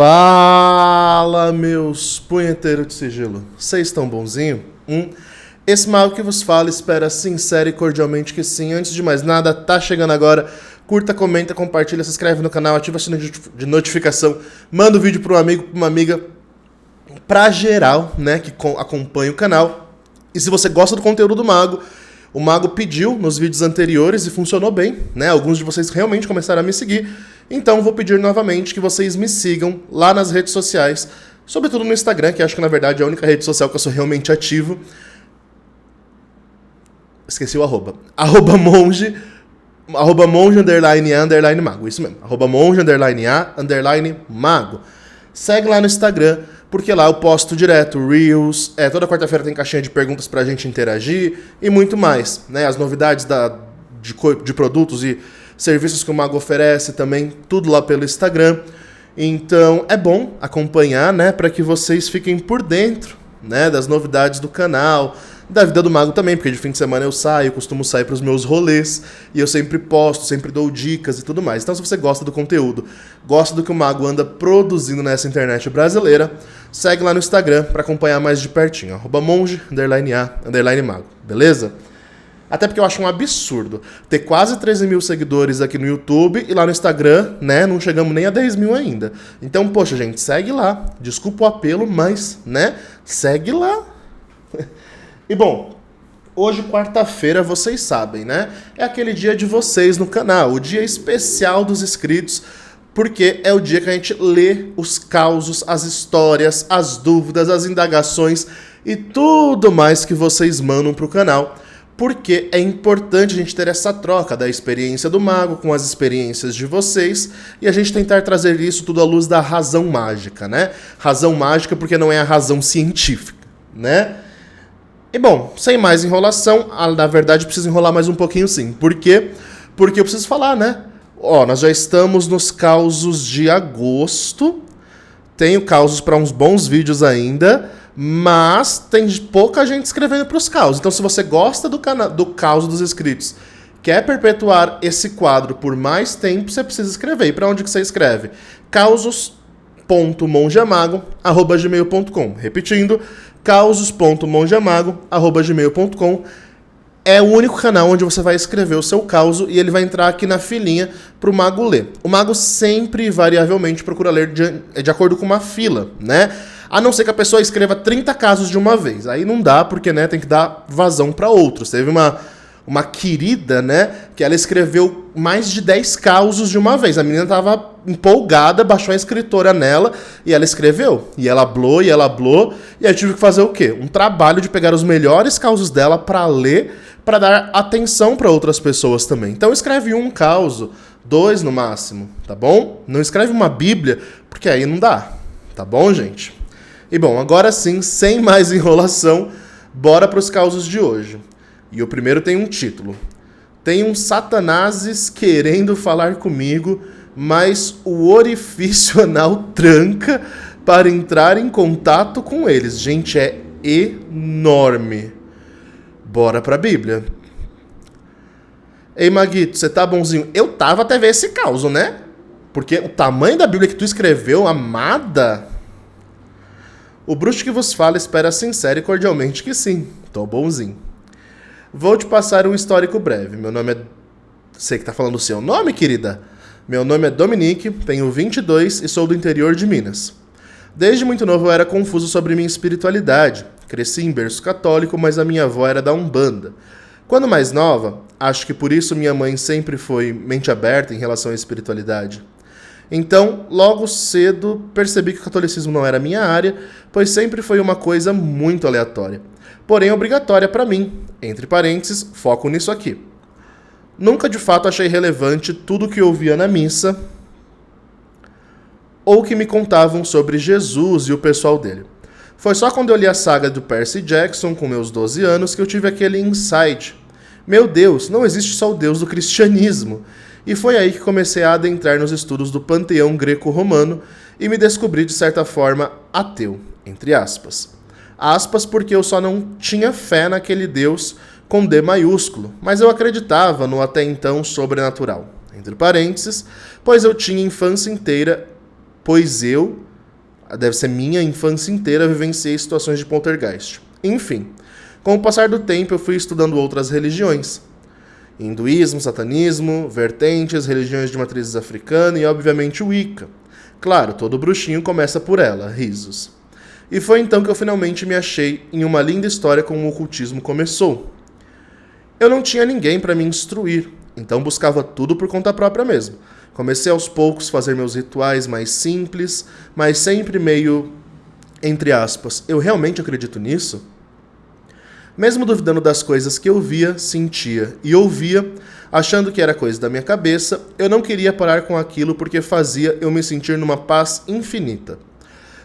Fala, meus punheteiros de sigilo. Vocês estão bonzinho? Esse mago que vos fala espera sincero e cordialmente que sim. Antes de mais nada, tá chegando agora. Curta, comenta, compartilha, se inscreve no canal, ativa o sininho de notificação. Manda o vídeo para um amigo, para uma amiga, pra geral, né, que acompanha o canal. E se você gosta do conteúdo do mago, o mago pediu nos vídeos anteriores e funcionou bem, né? Alguns de vocês realmente começaram a me seguir. Então vou pedir novamente que vocês me sigam lá nas redes sociais, sobretudo no Instagram, que acho que na verdade é a única rede social que eu sou realmente ativo. Esqueci o arroba. Arroba monge _ mago. Isso mesmo. Arroba monge _ mago. Segue lá no Instagram, porque lá eu posto direto Reels, toda quarta-feira tem caixinha de perguntas pra gente interagir e muito mais, né? As novidades de produtos e serviços que o Mago oferece também, tudo lá pelo Instagram. Então é bom acompanhar, né, para que vocês fiquem por dentro, né, das novidades do canal, da vida do Mago também, porque de fim de semana eu saio, costumo sair para os meus rolês, e eu sempre posto, sempre dou dicas e tudo mais. Então se você gosta do conteúdo, gosta do que o Mago anda produzindo nessa internet brasileira, segue lá no Instagram para acompanhar mais de pertinho, @monge _ mago, beleza? Até porque eu acho um absurdo ter quase 13 mil seguidores aqui no YouTube e lá no Instagram, né, não chegamos nem a 10 mil ainda. Então, poxa, gente, segue lá. Desculpa o apelo, mas, né, segue lá. E bom, hoje, quarta-feira, vocês sabem, né, é aquele dia de vocês no canal, o dia especial dos inscritos, porque é o dia que a gente lê os causos, as histórias, as dúvidas, as indagações e tudo mais que vocês mandam pro canal. Porque é importante a gente ter essa troca da experiência do mago com as experiências de vocês e a gente tentar trazer isso tudo à luz da razão mágica, né? Razão mágica porque não é a razão científica, né? E bom, sem mais enrolação, na verdade preciso enrolar mais um pouquinho sim. Por quê? Porque eu preciso falar, né? Nós já estamos nos causos de agosto, tenho causos para uns bons vídeos ainda, mas tem pouca gente escrevendo para os causos. Então, se você gosta do caos dos inscritos, quer perpetuar esse quadro por mais tempo, você precisa escrever. E para onde que você escreve? causos.mongeamago@gmail.com. Repetindo, causos.mongeamago@gmail.com. É o único canal onde você vai escrever o seu causo e ele vai entrar aqui na filinha para o mago ler. O mago sempre, variavelmente, procura ler de acordo com uma fila, né? A não ser que a pessoa escreva 30 casos de uma vez. Aí não dá, porque, né, tem que dar vazão para outros. Teve uma querida, né, que ela escreveu mais de 10 causos de uma vez. A menina tava empolgada, baixou a escritora nela e ela escreveu. E ela hablou, e aí eu tive que fazer o quê? Um trabalho de pegar os melhores causos dela para ler, para dar atenção para outras pessoas também. Então escreve um causo, 2 no máximo, tá bom? Não escreve uma bíblia, porque aí não dá, tá bom, gente? E bom, agora sim, sem mais enrolação, bora para os causos de hoje. E o primeiro tem um título. Tem um Satanáses querendo falar comigo, mas o orifício anal tranca para entrar em contato com eles. Gente, é enorme. Bora pra Bíblia. Ei, Maguito, você tá bonzinho? Eu tava até ver esse caos, né? Porque o tamanho da Bíblia que tu escreveu, amada... O bruxo que vos fala espera sincero e cordialmente que sim, tô bonzinho. Vou te passar um histórico breve. Meu nome é... Sei que tá falando o seu nome, querida. Meu nome é Dominique, tenho 22 e sou do interior de Minas. Desde muito novo eu era confuso sobre minha espiritualidade. Cresci em berço católico, mas a minha avó era da Umbanda. Quando mais nova, acho que por isso minha mãe sempre foi mente aberta em relação à espiritualidade. Então, logo cedo, percebi que o catolicismo não era minha área, pois sempre foi uma coisa muito aleatória. Porém, obrigatória para mim. Entre parênteses, foco nisso aqui. Nunca de fato achei relevante tudo que eu ouvia na missa ou que me contavam sobre Jesus e o pessoal dele. Foi só quando eu li a saga do Percy Jackson, com meus 12 anos, que eu tive aquele insight. Meu Deus, não existe só o Deus do cristianismo. E foi aí que comecei a adentrar nos estudos do panteão greco-romano e me descobri, de certa forma, ateu, entre aspas. Aspas porque eu só não tinha fé naquele Deus com D maiúsculo, mas eu acreditava no até então sobrenatural, entre parênteses, pois eu tinha infância inteira, pois eu Deve ser minha infância inteira, vivenciei situações de poltergeist. Enfim, com o passar do tempo eu fui estudando outras religiões. Hinduísmo, satanismo, vertentes, religiões de matrizes africana e obviamente o Wicca. Claro, todo bruxinho começa por ela, risos. E foi então que eu finalmente me achei em uma linda história como o ocultismo começou. Eu não tinha ninguém para me instruir, então buscava tudo por conta própria mesmo. Comecei aos poucos a fazer meus rituais mais simples, mas sempre meio, entre aspas, eu realmente acredito nisso? Mesmo duvidando das coisas que eu via, sentia e ouvia, achando que era coisa da minha cabeça, eu não queria parar com aquilo porque fazia eu me sentir numa paz infinita.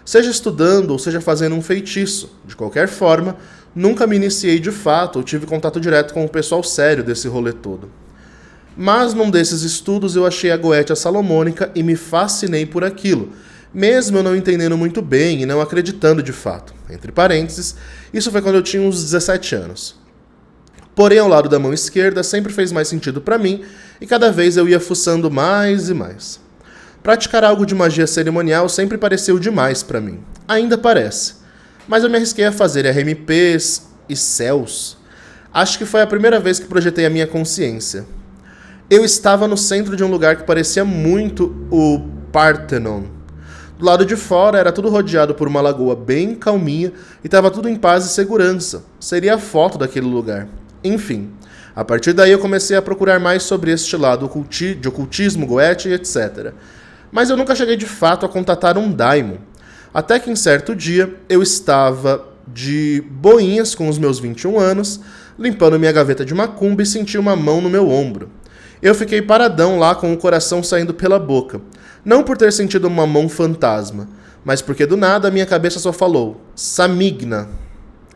Seja estudando ou seja fazendo um feitiço, de qualquer forma, nunca me iniciei de fato ou tive contato direto com o pessoal sério desse rolê todo. Mas num desses estudos eu achei a Goetia Salomônica e me fascinei por aquilo, mesmo eu não entendendo muito bem e não acreditando de fato. Entre parênteses, isso foi quando eu tinha uns 17 anos. Porém, ao lado da mão esquerda sempre fez mais sentido para mim e cada vez eu ia fuçando mais e mais. Praticar algo de magia cerimonial sempre pareceu demais para mim. Ainda parece. Mas eu me arrisquei a fazer RMPs e céus. Acho que foi a primeira vez que projetei a minha consciência. Eu estava no centro de um lugar que parecia muito o Parthenon. Do lado de fora era tudo rodeado por uma lagoa bem calminha e estava tudo em paz e segurança. Seria a foto daquele lugar. Enfim, a partir daí eu comecei a procurar mais sobre este lado de ocultismo, Goetia e etc. Mas eu nunca cheguei de fato a contatar um daimon. Até que em certo dia eu estava de boinhas com os meus 21 anos, limpando minha gaveta de macumba e senti uma mão no meu ombro. Eu fiquei paradão lá com o coração saindo pela boca. Não por ter sentido uma mão fantasma, mas porque do nada a minha cabeça só falou Samigna,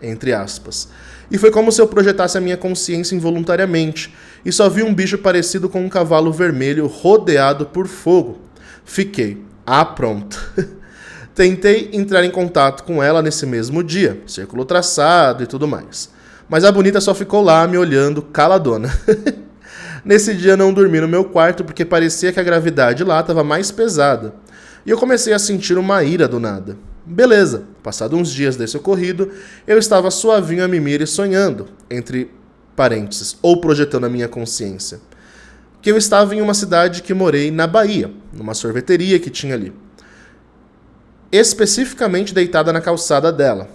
entre aspas. E foi como se eu projetasse a minha consciência involuntariamente e só vi um bicho parecido com um cavalo vermelho rodeado por fogo. Fiquei, pronto. Tentei entrar em contato com ela nesse mesmo dia, círculo traçado e tudo mais. Mas a bonita só ficou lá me olhando caladona. Nesse dia não dormi no meu quarto porque parecia que a gravidade lá estava mais pesada. E eu comecei a sentir uma ira do nada. Beleza, passado uns dias desse ocorrido, eu estava suavinho a mimir e sonhando, entre parênteses, ou projetando a minha consciência, que eu estava em uma cidade que morei na Bahia, numa sorveteria que tinha ali. Especificamente deitada na calçada dela.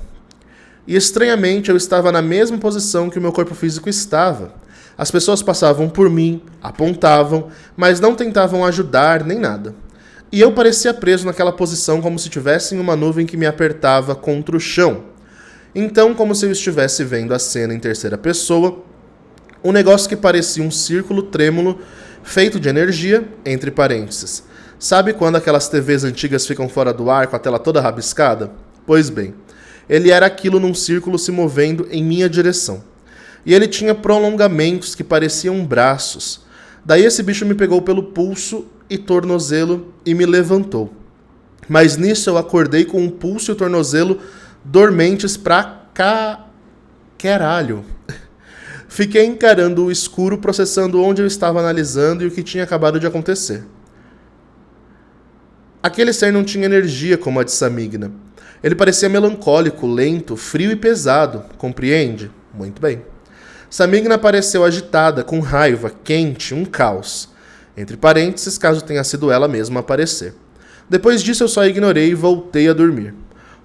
E estranhamente eu estava na mesma posição que o meu corpo físico estava. As pessoas passavam por mim, apontavam, mas não tentavam ajudar nem nada. E eu parecia preso naquela posição como se tivesse uma nuvem que me apertava contra o chão. Então, como se eu estivesse vendo a cena em terceira pessoa, um negócio que parecia um círculo trêmulo feito de energia, entre parênteses. Sabe quando aquelas TVs antigas ficam fora do ar com a tela toda rabiscada? Pois bem, ele era aquilo num círculo se movendo em minha direção. E ele tinha prolongamentos que pareciam braços. Daí esse bicho me pegou pelo pulso e tornozelo e me levantou. Mas nisso eu acordei com o pulso e o tornozelo dormentes pra caralho. Fiquei encarando o escuro, processando onde eu estava analisando e o que tinha acabado de acontecer. Aquele ser não tinha energia como a de Samigna. Ele parecia melancólico, lento, frio e pesado, compreende? Muito bem. Samigna pareceu agitada, com raiva, quente, um caos. Entre parênteses, caso tenha sido ela mesma a aparecer. Depois disso eu só ignorei e voltei a dormir.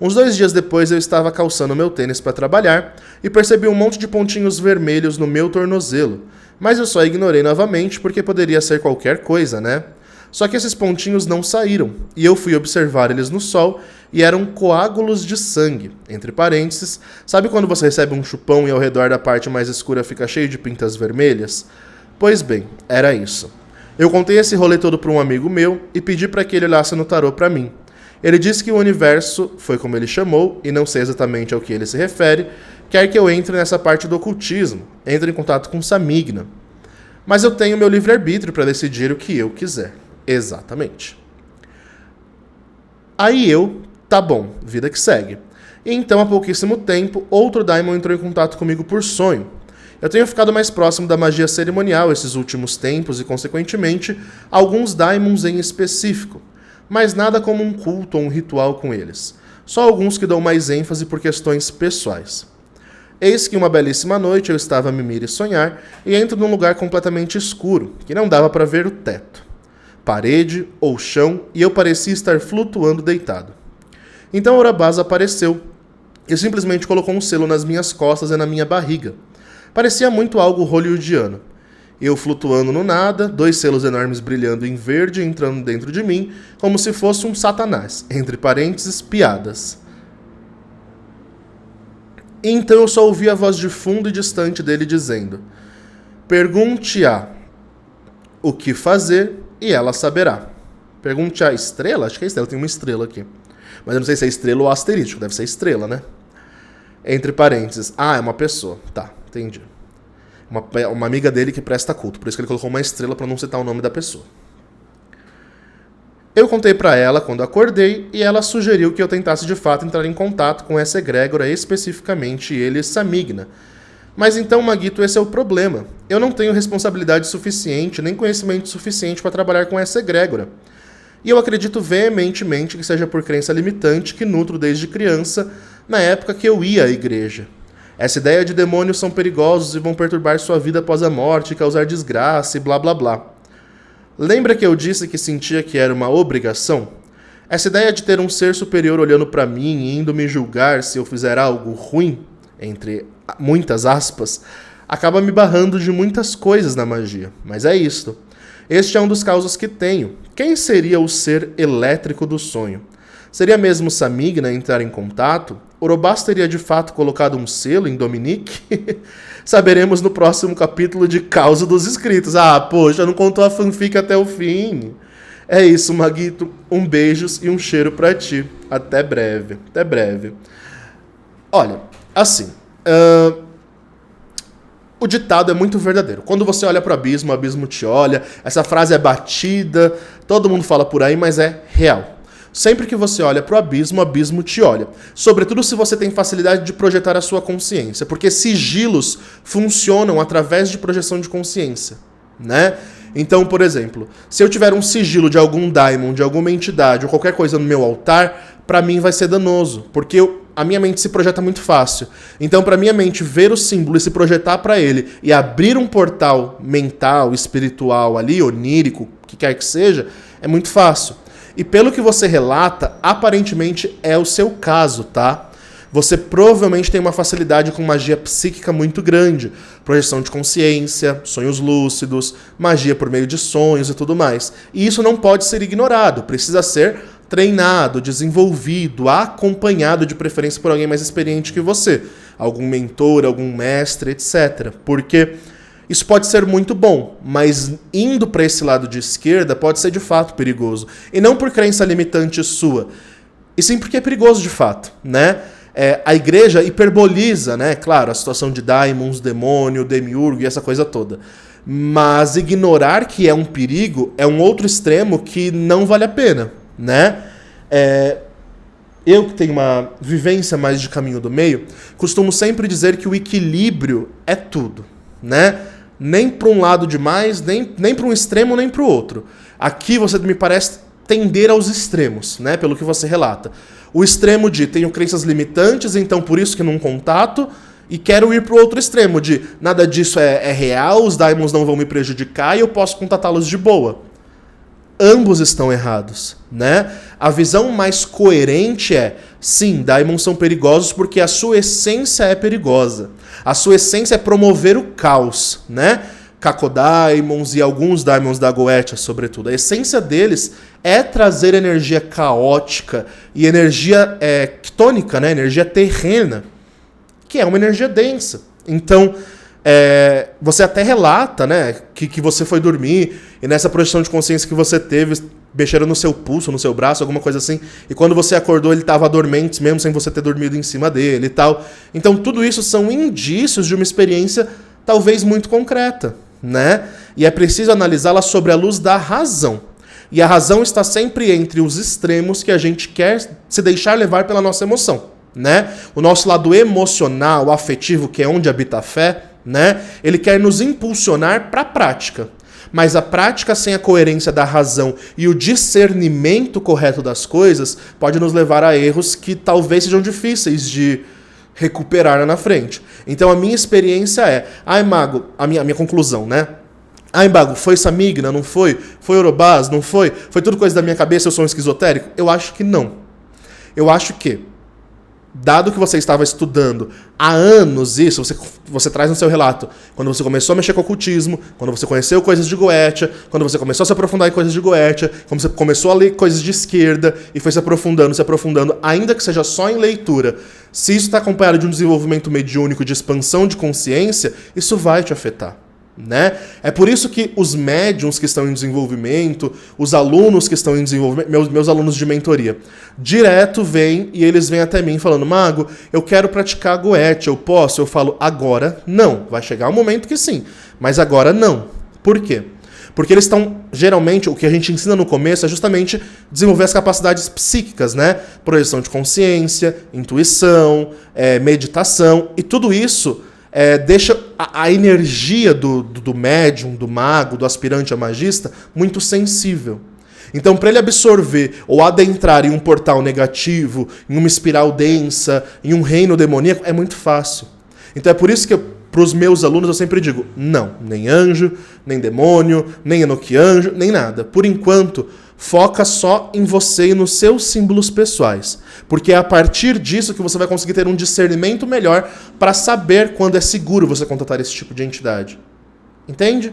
Uns 2 dias depois eu estava calçando meu tênis para trabalhar e percebi um monte de pontinhos vermelhos no meu tornozelo. Mas eu só ignorei novamente porque poderia ser qualquer coisa, né? Só que esses pontinhos não saíram, e eu fui observar eles no sol, e eram coágulos de sangue, entre parênteses. Sabe quando você recebe um chupão e ao redor da parte mais escura fica cheio de pintas vermelhas? Pois bem, era isso. Eu contei esse rolê todo para um amigo meu e pedi para que ele olhasse no tarô para mim. Ele disse que o universo, foi como ele chamou, e não sei exatamente ao que ele se refere, quer que eu entre nessa parte do ocultismo, entre em contato com Samigna. Mas eu tenho meu livre-arbítrio para decidir o que eu quiser. Exatamente. Aí tá bom, vida que segue. E então, há pouquíssimo tempo, outro daimon entrou em contato comigo por sonho. Eu tenho ficado mais próximo da magia cerimonial esses últimos tempos e, consequentemente, alguns daimons em específico. mas nada como um culto ou um ritual com eles. Só alguns que dão mais ênfase por questões pessoais. Eis que uma belíssima noite eu estava a mimir e sonhar, e entro num lugar completamente escuro, que não dava para ver o teto, parede ou chão, e eu parecia estar flutuando deitado. Então Orobás apareceu, e simplesmente colocou um selo nas minhas costas e na minha barriga. Parecia muito algo hollywoodiano. Eu flutuando no nada, 2 selos enormes brilhando em verde entrando dentro de mim, como se fosse um satanás, entre parênteses, piadas. Então eu só ouvi a voz de fundo e distante dele dizendo: pergunte-a o que fazer e ela saberá. Pergunte a estrela? Acho que é estrela, tem uma estrela aqui. Mas eu não sei se é estrela ou asterístico, deve ser estrela, né? Entre parênteses. Ah, é uma pessoa. Tá, entendi. Uma amiga dele que presta culto, por isso que ele colocou uma estrela para não citar o nome da pessoa. Eu contei para ela quando acordei e ela sugeriu que eu tentasse de fato entrar em contato com essa egrégora, especificamente ele, Samigna. Mas então, Maguito, esse é o problema. Eu não tenho responsabilidade suficiente, nem conhecimento suficiente para trabalhar com essa egrégora. E eu acredito veementemente que seja por crença limitante que nutro desde criança, na época que eu ia à igreja. Essa ideia de demônios são perigosos e vão perturbar sua vida após a morte, causar desgraça e blá blá blá. Lembra que eu disse que sentia que era uma obrigação? Essa ideia de ter um ser superior olhando para mim e indo me julgar se eu fizer algo ruim, entre muitas aspas, acaba me barrando de muitas coisas na magia. Mas é isto. Este é um dos causos que tenho. Quem seria o ser elétrico do sonho? Seria mesmo Samigna entrar em contato? Orobás teria de fato colocado um selo em Dominique? Saberemos no próximo capítulo de Causa dos Escritos. Ah, poxa, não contou a fanfic até o fim. É isso, Maguito. Um beijos e um cheiro pra ti. Até breve. Até breve. Olha, assim... O ditado é muito verdadeiro. Quando você olha pro abismo, o abismo te olha. Essa frase é batida, todo mundo fala por aí, mas é real. Sempre que você olha pro abismo, o abismo te olha. Sobretudo se você tem facilidade de projetar a sua consciência, porque sigilos funcionam através de projeção de consciência, né? Então, por exemplo, se eu tiver um sigilo de algum daimon, de alguma entidade ou qualquer coisa no meu altar, pra mim vai ser danoso, porque a minha mente se projeta muito fácil. Então, pra minha mente ver o símbolo e se projetar pra ele e abrir um portal mental, espiritual ali, onírico, o que quer que seja, é muito fácil. E pelo que você relata, aparentemente é o seu caso, tá? Você provavelmente tem uma facilidade com magia psíquica muito grande. Projeção de consciência, sonhos lúcidos, magia por meio de sonhos e tudo mais. E isso não pode ser ignorado, precisa ser treinado, desenvolvido, acompanhado de preferência por alguém mais experiente que você. Algum mentor, algum mestre, etc. Porque isso pode ser muito bom, mas indo para esse lado de esquerda pode ser de fato perigoso. E não por crença limitante sua, e sim porque é perigoso de fato, né? A igreja hiperboliza, né? Claro, a situação de daimons, demônio, demiurgo e essa coisa toda. Mas ignorar que é um perigo é um outro extremo que não vale a pena, né? Eu que tenho uma vivência mais de caminho do meio, costumo sempre dizer que o equilíbrio é tudo, né? Nem para um lado demais, nem para um extremo, nem para o outro. Aqui você me parece tender aos extremos, né? Pelo que você relata. O extremo de tenho crenças limitantes, então por isso que não contato, e quero ir para o outro extremo de nada disso é real, os daimons não vão me prejudicar e eu posso contatá-los de boa. Ambos estão errados, né? A visão mais coerente é, sim, daimons são perigosos porque a sua essência é perigosa. A sua essência é promover o caos, né? Kakodaimons e alguns daimons da Goetia, sobretudo. A essência deles é trazer energia caótica e energia chtônica, né? Energia terrena, que é uma energia densa. Então, você até relata, né, que você foi dormir e nessa projeção de consciência que você teve, mexeram no seu pulso, no seu braço, alguma coisa assim, e quando você acordou ele estava dormente, mesmo sem você ter dormido em cima dele e tal. Então tudo isso são indícios de uma experiência talvez muito concreta, né? E é preciso analisá-la sobre a luz da razão. E a razão está sempre entre os extremos que a gente quer se deixar levar pela nossa emoção, né? O nosso lado emocional, afetivo, que é onde habita a fé, né? Ele quer nos impulsionar para a prática. Mas a prática sem a coerência da razão e o discernimento correto das coisas pode nos levar a erros que talvez sejam difíceis de recuperar lá na frente. Então a minha experiência é, mago, a minha conclusão, né? Mago, foi Samigna, não foi? Foi Orobás, não foi? Foi tudo coisa da minha cabeça, eu sou um esquizotérico? Eu acho que não. Eu acho que, dado que você estava estudando há anos isso, você traz no seu relato, quando você começou a mexer com o ocultismo, quando você conheceu coisas de Goetia, quando você começou a se aprofundar em coisas de Goetia, quando você começou a ler coisas de esquerda e foi se aprofundando, ainda que seja só em leitura, se isso está acompanhado de um desenvolvimento mediúnico, de expansão de consciência, isso vai te afetar. Né? É por isso que os médiums que estão em desenvolvimento, os alunos que estão em desenvolvimento, meus alunos de mentoria, direto vêm e eles vêm até mim falando, Mago, eu quero praticar Goetia, eu posso? Eu falo, agora não. Vai chegar um momento que sim, mas agora não. Por quê? Porque eles estão, geralmente, o que a gente ensina no começo é justamente desenvolver as capacidades psíquicas, né? Projeção de consciência, intuição, meditação, e tudo isso deixa a energia do médium, do mago, do aspirante a magista muito sensível. Então, para ele absorver ou adentrar em um portal negativo, em uma espiral densa, em um reino demoníaco, é muito fácil. Então é por isso que para os meus alunos eu sempre digo, não, nem anjo, nem demônio, nem enoquianjo, nem nada. Por enquanto, foca só em você e nos seus símbolos pessoais. Porque é a partir disso que você vai conseguir ter um discernimento melhor para saber quando é seguro você contatar esse tipo de entidade. Entende?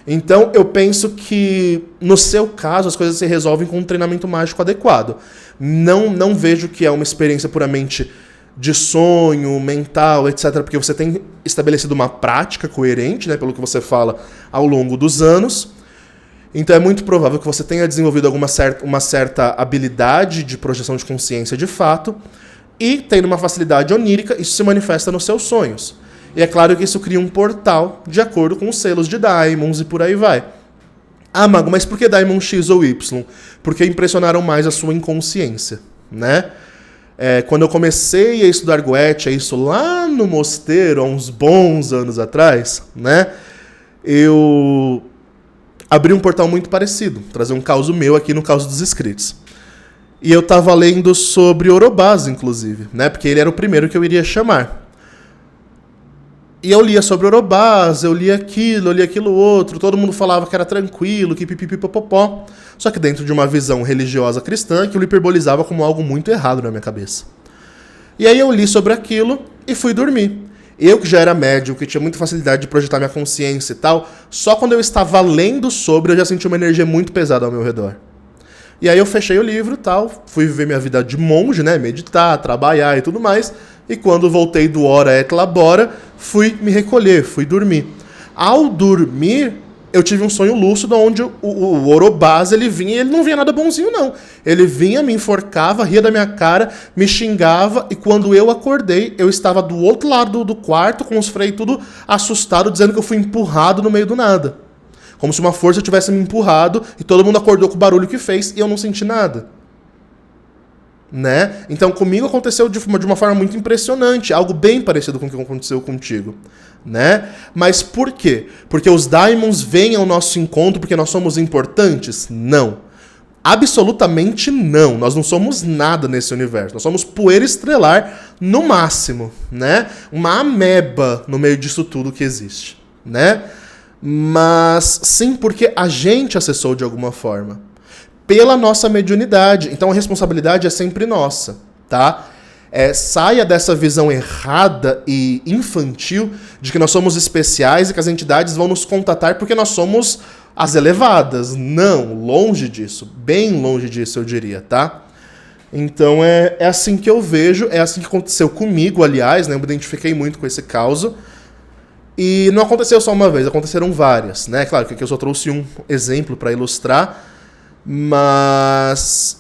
Então, eu penso que, no seu caso, as coisas se resolvem com um treinamento mágico adequado. Não vejo que é uma experiência puramente de sonho, mental, etc., porque você tem estabelecido uma prática coerente, né, pelo que você fala, ao longo dos anos. Então é muito provável que você tenha desenvolvido uma certa habilidade de projeção de consciência de fato, e tendo uma facilidade onírica, isso se manifesta nos seus sonhos. E é claro que isso cria um portal de acordo com os selos de Daimons e por aí vai. Mago, mas por que Daimon X ou Y? Porque impressionaram mais a sua inconsciência, né? Quando eu comecei a estudar Goetia, isso lá no mosteiro, há uns bons anos atrás, né? Eu abri um portal muito parecido, trazer um caso meu aqui no Caos dos Escritos. E eu tava lendo sobre Orobás, inclusive, né? Porque ele era o primeiro que eu iria chamar. E eu lia sobre Orobás, eu lia aquilo outro, todo mundo falava que era tranquilo, que pipipipopopó. Só que dentro de uma visão religiosa cristã, aquilo hiperbolizava como algo muito errado na minha cabeça. E aí eu li sobre aquilo e fui dormir. Eu que já era médium, que tinha muita facilidade de projetar minha consciência e tal, só quando eu estava lendo sobre, eu já senti uma energia muito pesada ao meu redor. E aí eu fechei o livro e tal, fui viver minha vida de monge, né, meditar, trabalhar e tudo mais, e quando voltei do hora et labora, fui me recolher, fui dormir. Ao dormir, eu tive um sonho lúcido onde o Orobás, ele vinha e ele não vinha nada bonzinho, não. Ele vinha, me enforcava, ria da minha cara, me xingava, e quando eu acordei, eu estava do outro lado do quarto, com os freios tudo assustado, dizendo que eu fui empurrado no meio do nada. Como se uma força tivesse me empurrado, e todo mundo acordou com o barulho que fez, e eu não senti nada. Né? Então comigo aconteceu de uma forma muito impressionante, algo bem parecido com o que aconteceu contigo, né? Mas por quê? Porque os Daimons vêm ao nosso encontro porque nós somos importantes? Não. Absolutamente não. Nós não somos nada nesse universo. Nós somos poeira estrelar no máximo, né? Uma ameba no meio disso tudo que existe, né? Mas sim porque a gente acessou de alguma forma. Pela nossa mediunidade. Então a responsabilidade é sempre nossa, tá? Saia dessa visão errada e infantil de que nós somos especiais e que as entidades vão nos contatar porque nós somos as elevadas. Não, longe disso. Bem longe disso, eu diria, tá? Então é assim que eu vejo, é assim que aconteceu comigo, aliás, né? Eu me identifiquei muito com esse caso. E não aconteceu só uma vez, aconteceram várias, né? Claro que aqui eu só trouxe um exemplo para ilustrar. Mas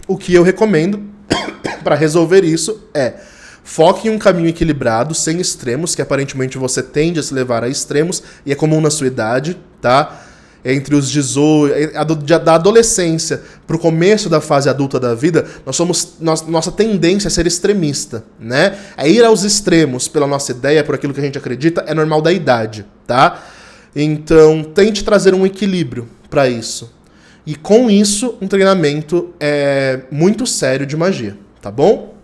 o que eu recomendo para resolver isso é foque em um caminho equilibrado, sem extremos, que aparentemente você tende a se levar a extremos, e é comum na sua idade, tá? Entre os 18, da adolescência para o começo da fase adulta da vida, nossa tendência é ser extremista, né? É ir aos extremos pela nossa ideia, por aquilo que a gente acredita, é normal da idade, tá? Então, tente trazer um equilíbrio para isso. E com isso, um treinamento muito sério de magia, tá bom?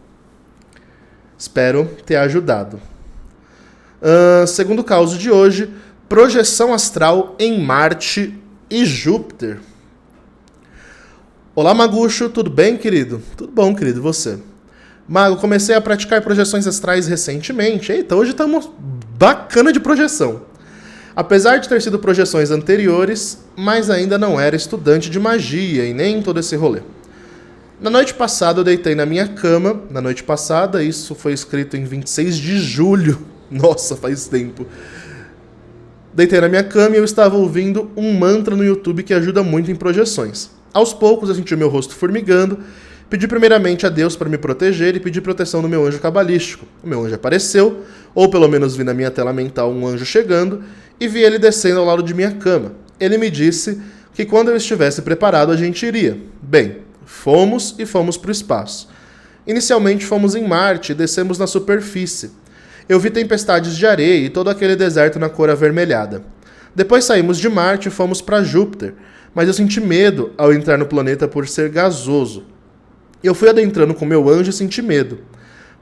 Espero ter ajudado. Segundo caso de hoje, projeção astral em Marte e Júpiter. Olá, Magucho, tudo bem, querido? Tudo bom, querido, e você? Mago, comecei a praticar projeções astrais recentemente. Eita, hoje estamos bacana de projeção. Apesar de ter sido projeções anteriores, mas ainda não era estudante de magia e nem todo esse rolê. Na noite passada eu deitei na minha cama. Na noite passada, isso foi escrito em 26 de julho. Nossa, faz tempo. Deitei na minha cama e eu estava ouvindo um mantra no YouTube que ajuda muito em projeções. Aos poucos eu senti o meu rosto formigando. Pedi primeiramente a Deus para me proteger e pedi proteção no meu anjo cabalístico. O meu anjo apareceu, ou pelo menos vi na minha tela mental um anjo chegando, e vi ele descendo ao lado de minha cama. Ele me disse que quando eu estivesse preparado a gente iria. Bem, fomos para o espaço. Inicialmente fomos em Marte e descemos na superfície. Eu vi tempestades de areia e todo aquele deserto na cor avermelhada. Depois saímos de Marte e fomos para Júpiter, mas eu senti medo ao entrar no planeta por ser gasoso. Eu fui adentrando com meu anjo e senti medo,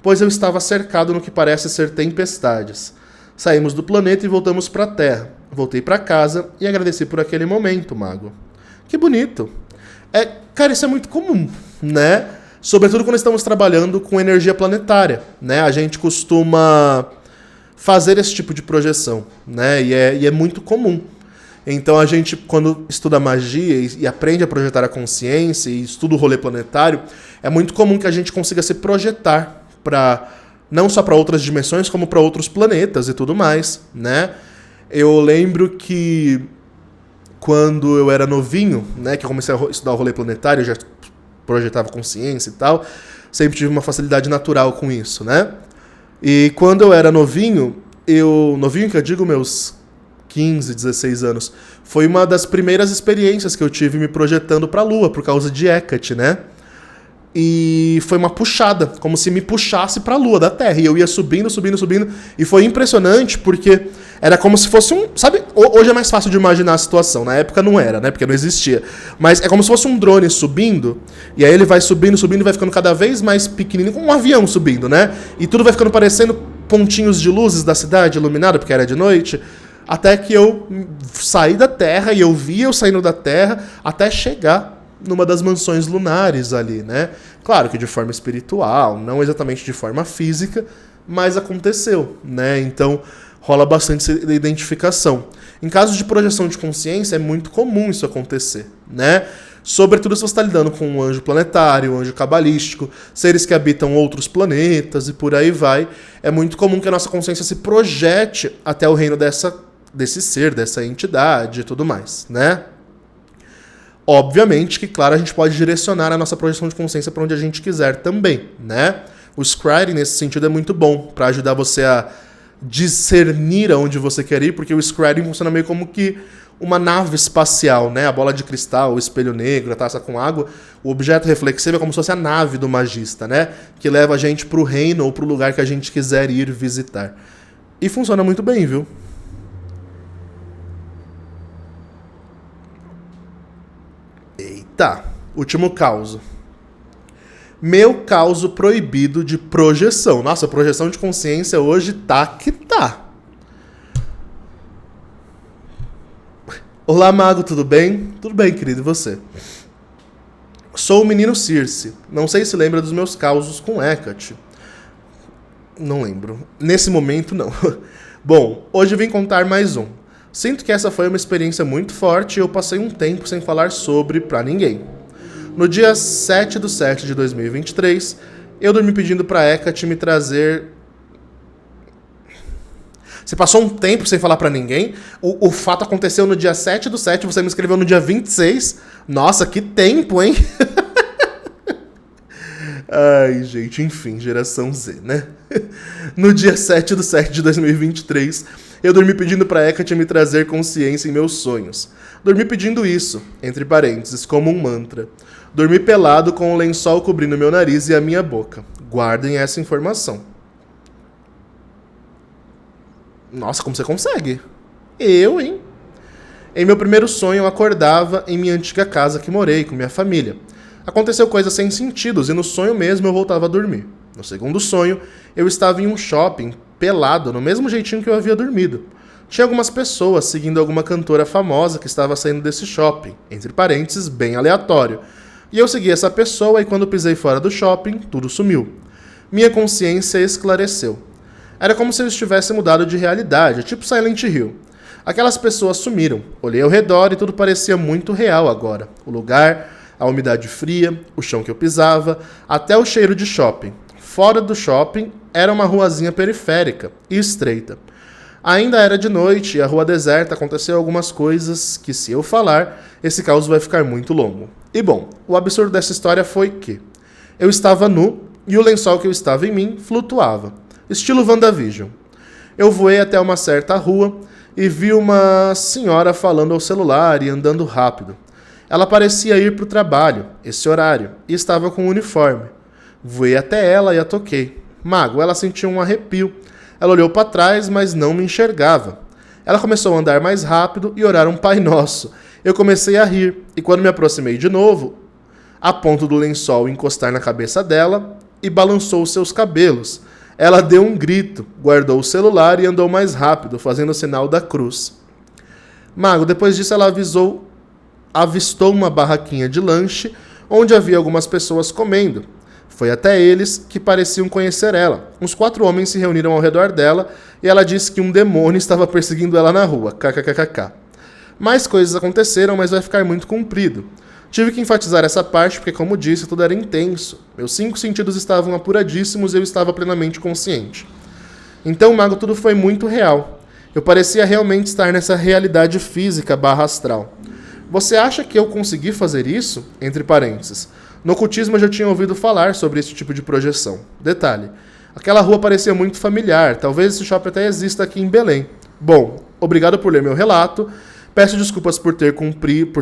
pois eu estava cercado no que parece ser tempestades. Saímos do planeta e voltamos para a Terra. Voltei para casa e agradeci por aquele momento, Mago. Que bonito. Cara, isso é muito comum, né? Sobretudo quando estamos trabalhando com energia planetária, né? A gente costuma fazer esse tipo de projeção, né? E é muito comum. Então a gente, quando estuda magia e aprende a projetar a consciência e estuda o rolê planetário, é muito comum que a gente consiga se projetar não só para outras dimensões, como para outros planetas e tudo mais, né? Eu lembro que quando eu era novinho, né, que eu comecei a estudar o rolê planetário, eu já projetava consciência e tal, sempre tive uma facilidade natural com isso, né? E quando eu era novinho que eu digo meus 15, 16 anos, foi uma das primeiras experiências que eu tive me projetando para a Lua, por causa de Hecate, né? E foi uma puxada, como se me puxasse para a Lua da Terra. E eu ia subindo. E foi impressionante porque era como se fosse um... Sabe, hoje é mais fácil de imaginar a situação. Na época não era, né? Porque não existia. Mas é como se fosse um drone subindo. E aí ele vai subindo e vai ficando cada vez mais pequenininho, como um avião subindo, né? E tudo vai ficando parecendo pontinhos de luzes da cidade iluminada, porque era de noite. Até que eu saí da Terra e eu via eu saindo da Terra até chegar numa das mansões lunares ali, né? Claro que de forma espiritual, não exatamente de forma física, mas aconteceu, né? Então rola bastante essa identificação. Em casos de projeção de consciência é muito comum isso acontecer, né? Sobretudo se você está lidando com um anjo planetário, um anjo cabalístico, seres que habitam outros planetas e por aí vai. É muito comum que a nossa consciência se projete até o reino desse ser, dessa entidade e tudo mais, né? Obviamente que, claro, a gente pode direcionar a nossa projeção de consciência para onde a gente quiser também, né? O Scrying, nesse sentido, é muito bom para ajudar você a discernir aonde você quer ir, porque o Scrying funciona meio como que uma nave espacial, né? A bola de cristal, o espelho negro, a taça com água. O objeto reflexivo é como se fosse a nave do magista, né? Que leva a gente para o reino ou para o lugar que a gente quiser ir visitar. E funciona muito bem, viu? Eita, último caso. Meu caso proibido de projeção. Nossa, projeção de consciência hoje tá que tá. Olá, Mago, tudo bem? Tudo bem, querido, e você? Sou o menino Circe. Não sei se lembra dos meus causos com Hecate. Não lembro. Nesse momento, não. Bom, hoje vim contar mais um. Sinto que essa foi uma experiência muito forte e eu passei um tempo sem falar sobre pra ninguém. No dia 7/7 de 2023, eu dormi pedindo pra Hecate me trazer... Você passou um tempo sem falar pra ninguém? O fato aconteceu no dia 7/7, você me escreveu no dia 26. Nossa, que tempo, hein? Ai, gente, enfim, geração Z, né? No dia 7/7 de 2023, eu dormi pedindo pra Hecate me trazer consciência em meus sonhos. Dormi pedindo isso, entre parênteses, como um mantra. Dormi pelado com um lençol cobrindo meu nariz e a minha boca. Guardem essa informação. Nossa, como você consegue? Eu, hein? Em meu primeiro sonho, eu acordava em minha antiga casa que morei com minha família. Aconteceu coisas sem sentidos e no sonho mesmo eu voltava a dormir. No segundo sonho, eu estava em um shopping, pelado, no mesmo jeitinho que eu havia dormido. Tinha algumas pessoas seguindo alguma cantora famosa que estava saindo desse shopping, entre parênteses, bem aleatório. E eu segui essa pessoa e quando pisei fora do shopping, tudo sumiu. Minha consciência esclareceu. Era como se eu estivesse mudado de realidade, tipo Silent Hill. Aquelas pessoas sumiram. Olhei ao redor e tudo parecia muito real agora. O lugar, a umidade fria, o chão que eu pisava, até o cheiro de shopping. Fora do shopping era uma ruazinha periférica e estreita. Ainda era de noite e a rua deserta, aconteceu algumas coisas que, se eu falar, esse caos vai ficar muito longo. E bom, o absurdo dessa história foi que eu estava nu e o lençol que eu estava em mim flutuava, estilo WandaVision. Eu voei até uma certa rua e vi uma senhora falando ao celular e andando rápido. Ela parecia ir para o trabalho, esse horário, e estava com um uniforme. Voei até ela e a toquei. Mago, ela sentiu um arrepio. Ela olhou para trás, mas não me enxergava. Ela começou a andar mais rápido e orar um Pai Nosso. Eu comecei a rir, e quando me aproximei de novo, a ponto do lençol encostar na cabeça dela e balançou os seus cabelos. Ela deu um grito, guardou o celular e andou mais rápido, fazendo o sinal da cruz. Mago, depois disso ela avistou uma barraquinha de lanche, onde havia algumas pessoas comendo. Foi até eles que pareciam conhecer ela. Uns 4 homens se reuniram ao redor dela e ela disse que um demônio estava perseguindo ela na rua. KKKK. Mais coisas aconteceram, mas vai ficar muito comprido. Tive que enfatizar essa parte porque, como disse, tudo era intenso. Meus 5 sentidos estavam apuradíssimos e eu estava plenamente consciente. Então, Mago, tudo foi muito real. Eu parecia realmente estar nessa realidade física / astral. Você acha que eu consegui fazer isso? Entre parênteses. No ocultismo eu já tinha ouvido falar sobre esse tipo de projeção. Detalhe, aquela rua parecia muito familiar, talvez esse shopping até exista aqui em Belém. Bom, obrigado por ler meu relato, peço desculpas por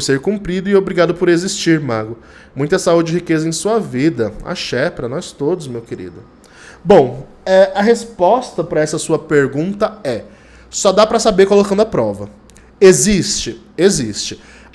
ser cumprido e obrigado por existir, Mago. Muita saúde e riqueza em sua vida. Axé para nós todos, meu querido. Bom, a resposta para essa sua pergunta é: só dá para saber colocando a prova. Existe.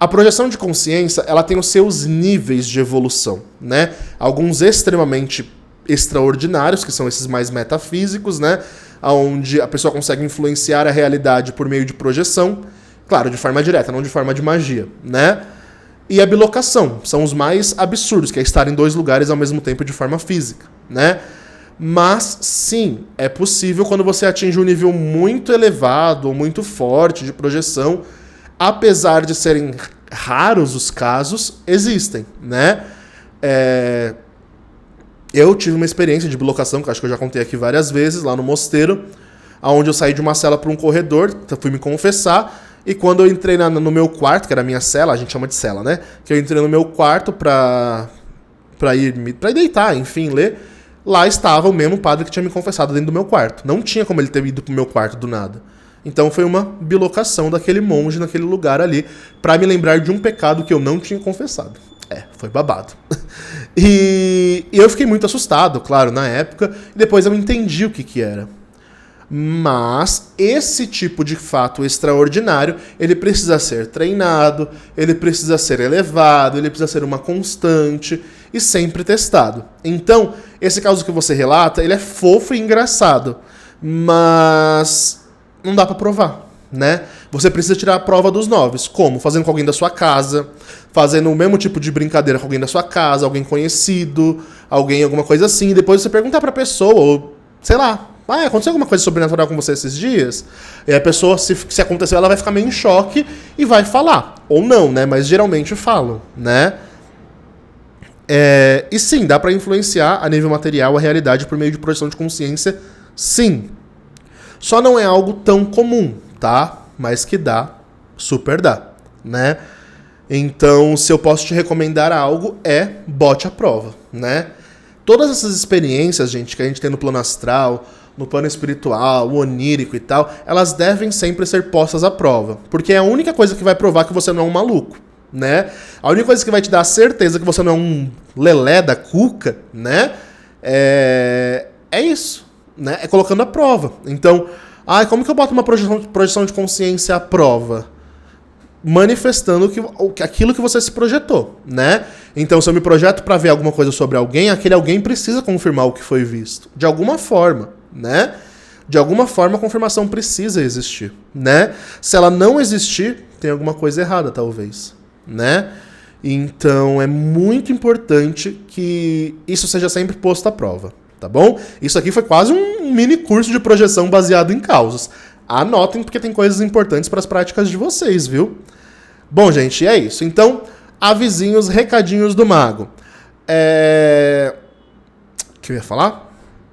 A projeção de consciência, ela tem os seus níveis de evolução, né? Alguns extremamente extraordinários, que são esses mais metafísicos, né? Onde a pessoa consegue influenciar a realidade por meio de projeção, claro, de forma direta, não de forma de magia, né? E a bilocação, são os mais absurdos, que é estar em 2 lugares ao mesmo tempo de forma física, né? Mas, sim, é possível quando você atinge um nível muito elevado ou muito forte de projeção. Apesar de serem raros os casos, existem, né? Eu tive uma experiência de bilocação, que acho que eu já contei aqui várias vezes, lá no mosteiro, onde eu saí de uma cela para um corredor, fui me confessar, e quando eu entrei no meu quarto, que era a minha cela, a gente chama de cela, né? Que eu entrei no meu quarto pra ir deitar, enfim, ler, lá estava o mesmo padre que tinha me confessado dentro do meu quarto. Não tinha como ele ter ido pro meu quarto do nada. Então foi uma bilocação daquele monge naquele lugar ali, pra me lembrar de um pecado que eu não tinha confessado. Foi babado. E eu fiquei muito assustado, claro, na época, e depois eu entendi o que era. Mas esse tipo de fato extraordinário, ele precisa ser treinado, ele precisa ser elevado, ele precisa ser uma constante e sempre testado. Então, esse caso que você relata, ele é fofo e engraçado, mas não dá pra provar, né? Você precisa tirar a prova dos 9. Como? Fazendo com alguém da sua casa, fazendo o mesmo tipo de brincadeira com alguém da sua casa, alguém conhecido, alguma coisa assim. E depois você perguntar pra pessoa, ou sei lá, aconteceu alguma coisa sobrenatural com você esses dias? E a pessoa, se aconteceu, ela vai ficar meio em choque e vai falar. Ou não, né? Mas geralmente falam, né? E sim, dá pra influenciar a nível material a realidade por meio de projeção de consciência, sim. Só não é algo tão comum, tá? Mas que dá, super dá, né? Então, se eu posso te recomendar algo, bote à prova, né? Todas essas experiências, gente, que a gente tem no plano astral, no plano espiritual, o onírico e tal, elas devem sempre ser postas à prova. Porque é a única coisa que vai provar que você não é um maluco, né? A única coisa que vai te dar a certeza que você não é um lelé da cuca, né? É isso. Né? É colocando a prova. Então, como que eu boto uma projeção de consciência à prova? manifestando aquilo que você se projetou, né? Então, se eu me projeto para ver alguma coisa sobre alguém, aquele alguém precisa confirmar o que foi visto. De alguma forma, né? De alguma forma, a confirmação precisa existir, né? Se ela não existir, tem alguma coisa errada, talvez, né? Então, é muito importante que isso seja sempre posto à prova, tá bom? Isso aqui foi quase um mini curso de projeção baseado em causas. Anotem, porque tem coisas importantes para as práticas de vocês, viu? Bom, gente, é isso. Então, avisinhos, recadinhos do mago. O que eu ia falar?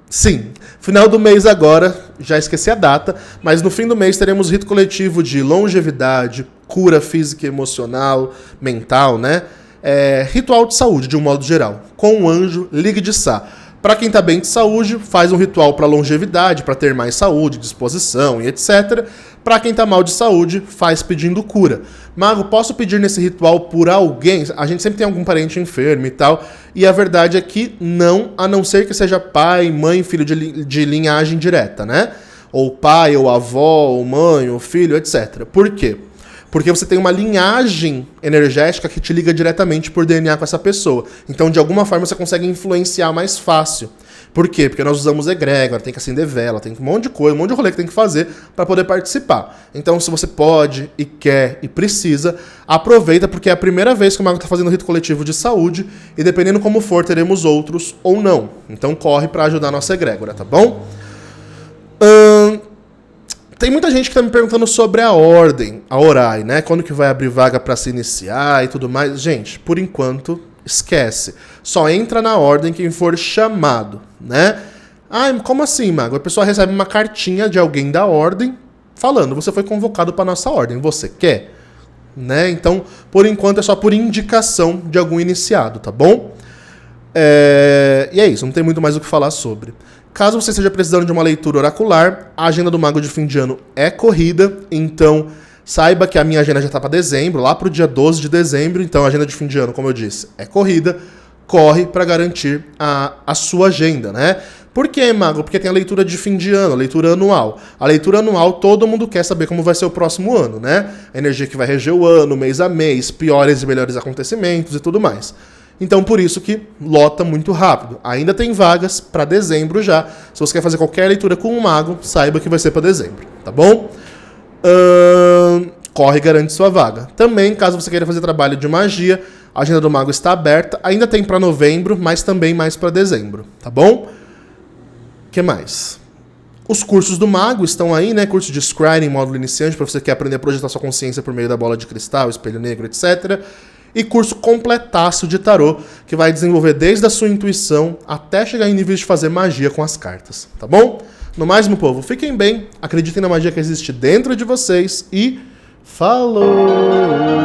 Sim, final do mês agora, já esqueci a data, mas no fim do mês teremos rito coletivo de longevidade, cura física e emocional, mental, né? Ritual de saúde, de um modo geral, com o anjo Ligue de Sá. Para quem tá bem de saúde, faz um ritual para longevidade, para ter mais saúde, disposição e etc. Para quem tá mal de saúde, faz pedindo cura. Mago, posso pedir nesse ritual por alguém? A gente sempre tem algum parente enfermo e tal. E a verdade é que não, a não ser que seja pai, mãe, filho de linhagem direta, né? Ou pai, ou avó, ou mãe, ou filho, etc. Por quê? Porque você tem uma linhagem energética que te liga diretamente por DNA com essa pessoa. Então, de alguma forma, você consegue influenciar mais fácil. Por quê? Porque nós usamos egrégora, tem que acender vela, tem um monte de coisa, um monte de rolê que tem que fazer para poder participar. Então, se você pode e quer e precisa, aproveita, porque é a primeira vez que o mago está fazendo rito coletivo de saúde e, dependendo como for, teremos outros ou não. Então, corre para ajudar a nossa egrégora, tá bom? Tem muita gente que tá me perguntando sobre a ordem, a Orai, né? Quando que vai abrir vaga para se iniciar e tudo mais. Gente, por enquanto, esquece. Só entra na ordem quem for chamado, né? Ah, como assim, mago? A pessoa recebe uma cartinha de alguém da ordem falando, você foi convocado para nossa ordem, você quer? Né? Então, por enquanto, é só por indicação de algum iniciado, tá bom? E é isso, não tem muito mais o que falar sobre. Caso você esteja precisando de uma leitura oracular, a agenda do Mago de Fim de Ano é corrida, então saiba que a minha agenda já está para dezembro, lá para o dia 12 de dezembro, então a agenda de fim de ano, como eu disse, é corrida, corre para garantir a sua agenda, né? Por quê, Mago? Porque tem a leitura de fim de ano, a leitura anual. A leitura anual, todo mundo quer saber como vai ser o próximo ano, né? A energia que vai reger o ano, mês a mês, piores e melhores acontecimentos e tudo mais. Então, por isso que lota muito rápido. Ainda tem vagas para dezembro já. Se você quer fazer qualquer leitura com um mago, saiba que vai ser para dezembro, tá bom? Corre e garante sua vaga. Também, caso você queira fazer trabalho de magia, a agenda do mago está aberta. Ainda tem para novembro, mas também mais para dezembro, tá bom? O que mais? Os cursos do mago estão aí, né? Curso de Scrying, módulo iniciante, para você que quer aprender a projetar sua consciência por meio da bola de cristal, espelho negro, etc., e curso completaço de tarô, que vai desenvolver desde a sua intuição até chegar em níveis de fazer magia com as cartas, tá bom? No mais, meu povo, fiquem bem, acreditem na magia que existe dentro de vocês e falou!